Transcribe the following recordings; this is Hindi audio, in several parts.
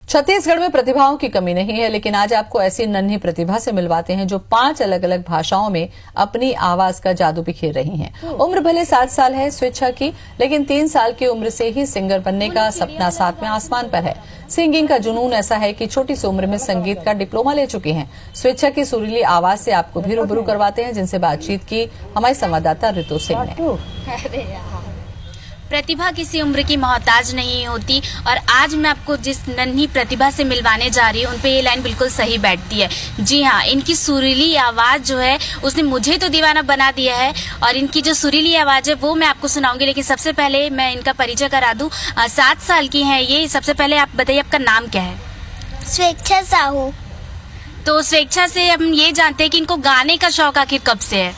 छत्तीसगढ़ में प्रतिभाओं की कमी नहीं है, लेकिन आज आपको ऐसी नन्ही प्रतिभा से मिलवाते हैं जो 5 अलग अलग भाषाओं में अपनी आवाज का जादू बिखेर रही हैं। उम्र भले 7 साल है स्वेच्छा की, लेकिन 3 साल की उम्र से ही सिंगर बनने का सपना 7वें आसमान पर है। सिंगिंग का जुनून ऐसा है कि छोटी सी उम्र में संगीत का डिप्लोमा ले चुकी हैं। स्वेच्छा की सुरीली आवाज से आपको भी रूबरू करवाते हैं, जिनसे बातचीत की हमारी संवाददाता रितु सिंह ने। प्रतिभा किसी उम्र की मोहताज नहीं होती और आज मैं आपको जिस नन्ही प्रतिभा से मिलवाने जा रही हूँ उन पे ये लाइन बिल्कुल सही बैठती है। जी हाँ, इनकी सुरीली आवाज़ जो है उसने मुझे तो दीवाना बना दिया है और इनकी जो सुरीली आवाज़ है वो मैं आपको सुनाऊंगी। लेकिन सबसे पहले मैं इनका परिचय करा दूँ। 7 साल की हैं ये। सबसे पहले आप बताइए, आपका नाम क्या है? स्वेच्छा साहू। तो स्वेच्छा से हम ये जानते हैं कि इनको गाने का शौक आखिर कब से है?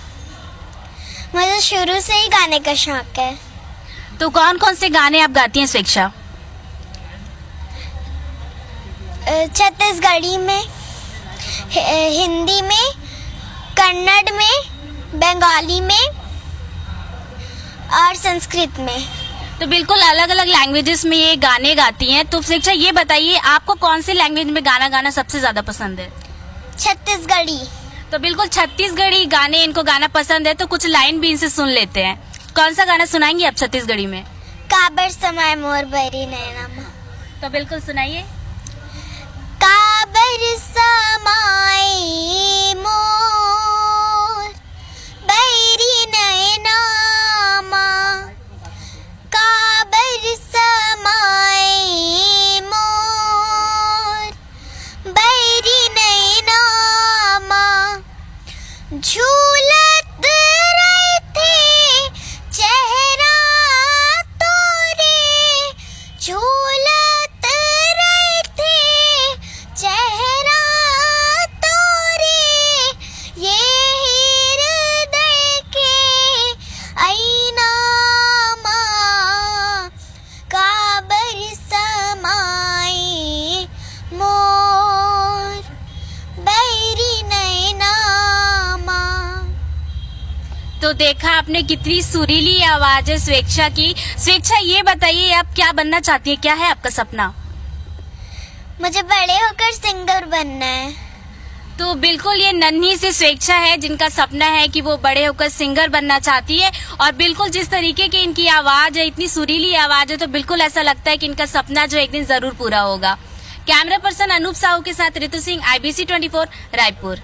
मुझे शुरू से ही गाने का शौक है। तो कौन कौन से गाने आप गाती हैं स्वेच्छा? छत्तीसगढ़ी में, हिंदी में, कन्नड़ में, बंगाली में और संस्कृत में। तो बिल्कुल अलग अलग लैंग्वेजेस में ये गाने गाती हैं। तो स्वेच्छा ये बताइए, आपको कौन से लैंग्वेज में गाना गाना सबसे ज्यादा पसंद है? छत्तीसगढ़ी। तो बिल्कुल छत्तीसगढ़ी गाने इनको गाना पसंद है, तो कुछ लाइन भी इनसे सुन लेते हैं। कौन सा गाना सुनाएंगी आप छत्तीसगढ़ी में? काबर समय मोर बैरी नैना। तो बिल्कुल सुनाइए। काबर समय मोर बैरी नैना, काबर समय मोर बैरी नैना, झूलत रहते चेहरा तोरे, झूलत रहते चेहरा तोरे, ये हृदय के ऐना माँ, काबर समाए मोर बैरी नैना माँ। तो देखा आपने कितनी सुरीली आवाज है स्वेच्छा की। स्वेच्छा ये बताइए, आप क्या बनना चाहती है? क्या है आपका सपना? मुझे बड़े होकर सिंगर बनना है। तो बिल्कुल ये नन्ही सी स्वेच्छा है जिनका सपना है कि वो बड़े होकर सिंगर बनना चाहती है। और बिल्कुल जिस तरीके की इनकी आवाज है, इतनी सुरीली आवाज है, तो बिल्कुल ऐसा लगता है कि इनका सपना जो एक दिन जरूर पूरा होगा। कैमरा पर्सन अनूप साहू के साथ रितु सिंह, IBC 24 रायपुर।